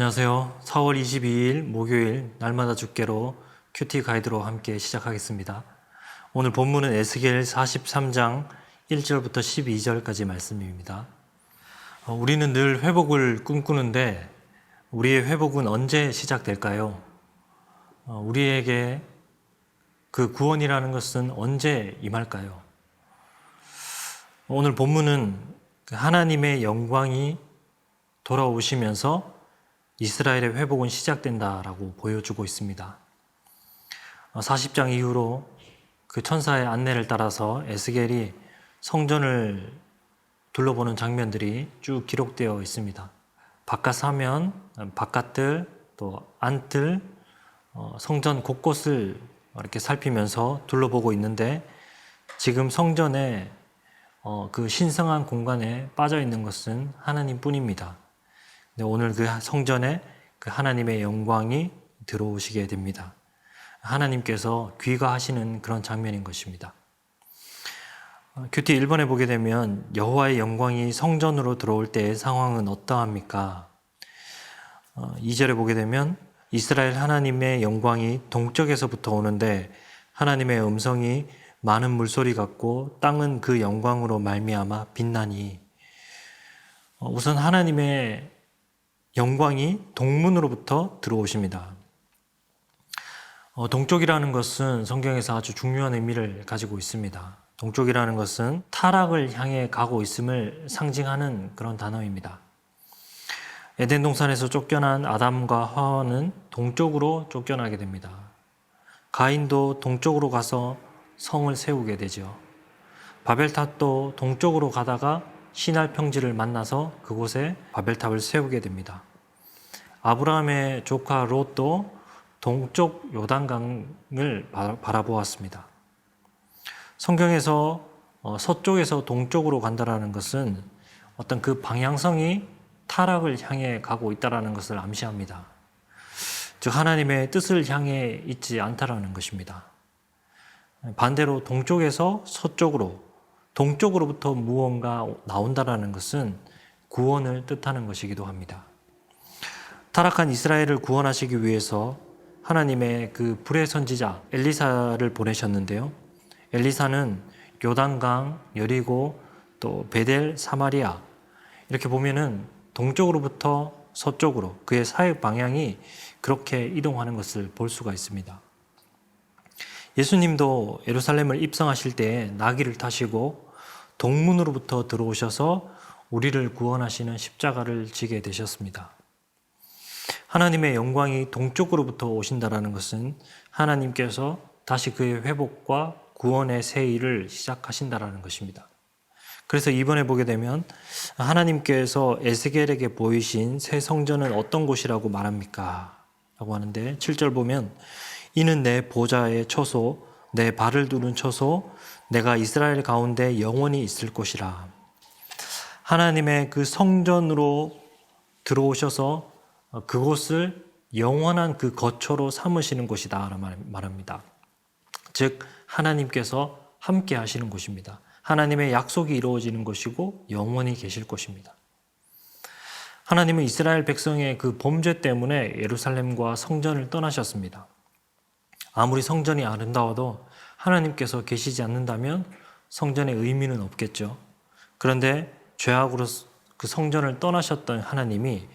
안녕하세요. 4월 22일 목요일 날마다 주께로 큐티 가이드로 함께 시작하겠습니다. 오늘 본문은 에스겔 43장 1절부터 12절까지 말씀입니다. 우리는 늘 회복을 꿈꾸는데 우리의 회복은 언제 시작될까요? 우리에게 그 구원이라는 것은 언제 임할까요? 오늘 본문은 하나님의 영광이 돌아오시면서 이스라엘의 회복은 시작된다라고 보여주고 있습니다. 40장 이후로 그 천사의 안내를 따라서 에스겔이 성전을 둘러보는 장면들이 쭉 기록되어 있습니다. 바깥 사면, 바깥들, 또 안뜰, 성전 곳곳을 이렇게 살피면서 둘러보고 있는데 지금 성전에 그 신성한 공간에 빠져 있는 것은 하나님뿐입니다. 오늘 그 성전에 그 하나님의 영광이 들어오시게 됩니다. 하나님께서 귀가하시는 그런 장면인 것입니다. 큐티 1번에 보게 되면 여호와의 영광이 성전으로 들어올 때의 상황은 어떠합니까? 2절에 보게 되면 이스라엘 하나님의 영광이 동쪽에서부터 오는데 하나님의 음성이 많은 물소리 같고 땅은 그 영광으로 말미암아 빛나니. 우선 하나님의 영광이 동문으로부터 들어오십니다. 동쪽이라는 것은 성경에서 아주 중요한 의미를 가지고 있습니다. 동쪽이라는 것은 타락을 향해 가고 있음을 상징하는 그런 단어입니다. 에덴 동산에서 쫓겨난 아담과 하와는 동쪽으로 쫓겨나게 됩니다. 가인도 동쪽으로 가서 성을 세우게 되죠. 바벨탑도 동쪽으로 가다가 시날 평지를 만나서 그곳에 바벨탑을 세우게 됩니다. 아브라함의 조카 롯도 동쪽 요단강을 바라보았습니다. 성경에서 서쪽에서 동쪽으로 간다라는 것은 어떤 그 방향성이 타락을 향해 가고 있다라는 것을 암시합니다. 즉 하나님의 뜻을 향해 있지 않다라는 것입니다. 반대로 동쪽에서 서쪽으로, 동쪽으로부터 무언가 나온다라는 것은 구원을 뜻하는 것이기도 합니다. 타락한 이스라엘을 구원하시기 위해서 하나님의 그 불의 선지자 엘리사를 보내셨는데요. 엘리사는 요단강, 여리고, 또 베델, 사마리아 이렇게 보면은 동쪽으로부터 서쪽으로 그의 사역 방향이 그렇게 이동하는 것을 볼 수가 있습니다. 예수님도 예루살렘을 입성하실 때 나귀를 타시고 동문으로부터 들어오셔서 우리를 구원하시는 십자가를 지게 되셨습니다. 하나님의 영광이 동쪽으로부터 오신다라는 것은 하나님께서 다시 그의 회복과 구원의 새 일을 시작하신다라는 것입니다. 그래서 이번에 보게 되면 하나님께서 에스겔에게 보이신 새 성전은 어떤 곳이라고 말합니까? 라고 하는데 7절 보면 이는 내 보좌의 처소, 내 발을 두는 처소, 내가 이스라엘 가운데 영원히 있을 곳이라. 하나님의 그 성전으로 들어오셔서 그곳을 영원한 그 거처로 삼으시는 곳이다 말합니다. 즉 하나님께서 함께 하시는 곳입니다. 하나님의 약속이 이루어지는 것이고 영원히 계실 곳입니다. 하나님은 이스라엘 백성의 그 범죄 때문에 예루살렘과 성전을 떠나셨습니다. 아무리 성전이 아름다워도 하나님께서 계시지 않는다면 성전의 의미는 없겠죠. 그런데 죄악으로 그 성전을 떠나셨던 하나님이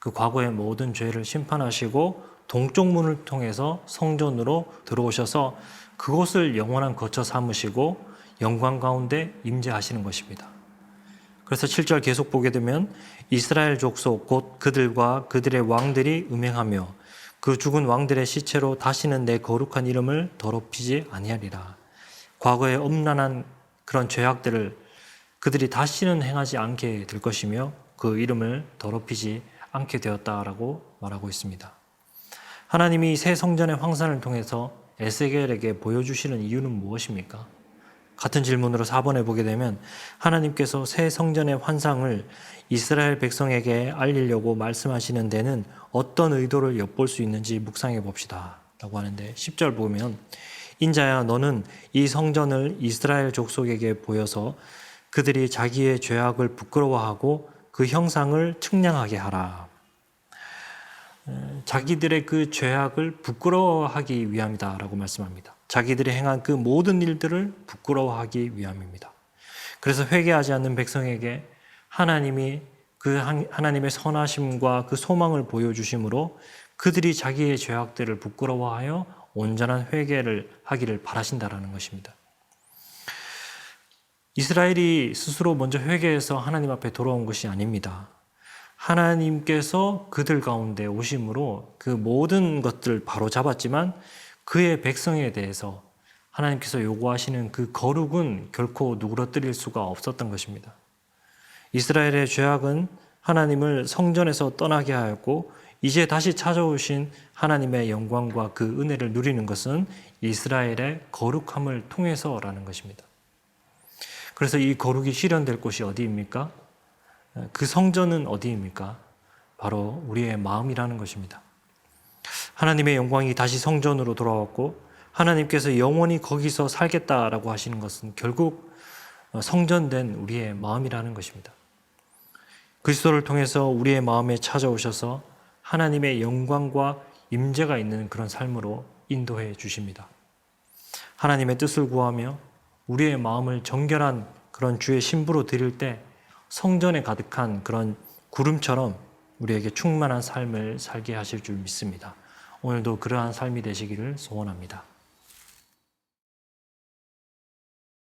그 과거의 모든 죄를 심판하시고 동쪽 문을 통해서 성전으로 들어오셔서 그곳을 영원한 거처 삼으시고 영광 가운데 임재하시는 것입니다. 그래서 7절 계속 보게 되면 이스라엘 족속 곧 그들과 그들의 왕들이 음행하며 그 죽은 왕들의 시체로 다시는 내 거룩한 이름을 더럽히지 아니하리라. 과거의 엄란한 그런 죄악들을 그들이 다시는 행하지 않게 될 것이며 그 이름을 더럽히지 않게 되었다라고 말하고 있습니다. 하나님이 새 성전의 황산을 통해서 에스겔에게 보여주시는 이유는 무엇입니까? 같은 질문으로 4번에 보게 되면 하나님께서 새 성전의 환상을 이스라엘 백성에게 알리려고 말씀하시는 데는 어떤 의도를 엿볼 수 있는지 묵상해 봅시다 라고 하는데 10절 보면 인자야 너는 이 성전을 이스라엘 족속에게 보여서 그들이 자기의 죄악을 부끄러워하고 그 형상을 측량하게 하라. 자기들의 그 죄악을 부끄러워하기 위함이다라고 말씀합니다. 자기들이 행한 그 모든 일들을 부끄러워하기 위함입니다. 그래서 회개하지 않는 백성에게 하나님이 그 하나님의 선하심과 그 소망을 보여주심으로 그들이 자기의 죄악들을 부끄러워하여 온전한 회개를 하기를 바라신다라는 것입니다. 이스라엘이 스스로 먼저 회개해서 하나님 앞에 돌아온 것이 아닙니다. 하나님께서 그들 가운데 오심으로 그 모든 것들을 바로 잡았지만 그의 백성에 대해서 하나님께서 요구하시는 그 거룩은 결코 누그러뜨릴 수가 없었던 것입니다. 이스라엘의 죄악은 하나님을 성전에서 떠나게 하였고 이제 다시 찾아오신 하나님의 영광과 그 은혜를 누리는 것은 이스라엘의 거룩함을 통해서라는 것입니다. 그래서 이 거룩이 실현될 곳이 어디입니까? 그 성전은 어디입니까? 바로 우리의 마음이라는 것입니다. 하나님의 영광이 다시 성전으로 돌아왔고 하나님께서 영원히 거기서 살겠다라고 하시는 것은 결국 성전된 우리의 마음이라는 것입니다. 그리스도를 통해서 우리의 마음에 찾아오셔서 하나님의 영광과 임재가 있는 그런 삶으로 인도해 주십니다. 하나님의 뜻을 구하며 우리의 마음을 정결한 그런 주의 신부로 드릴 때 성전에 가득한 그런 구름처럼 우리에게 충만한 삶을 살게 하실 줄 믿습니다. 오늘도 그러한 삶이 되시기를 소원합니다.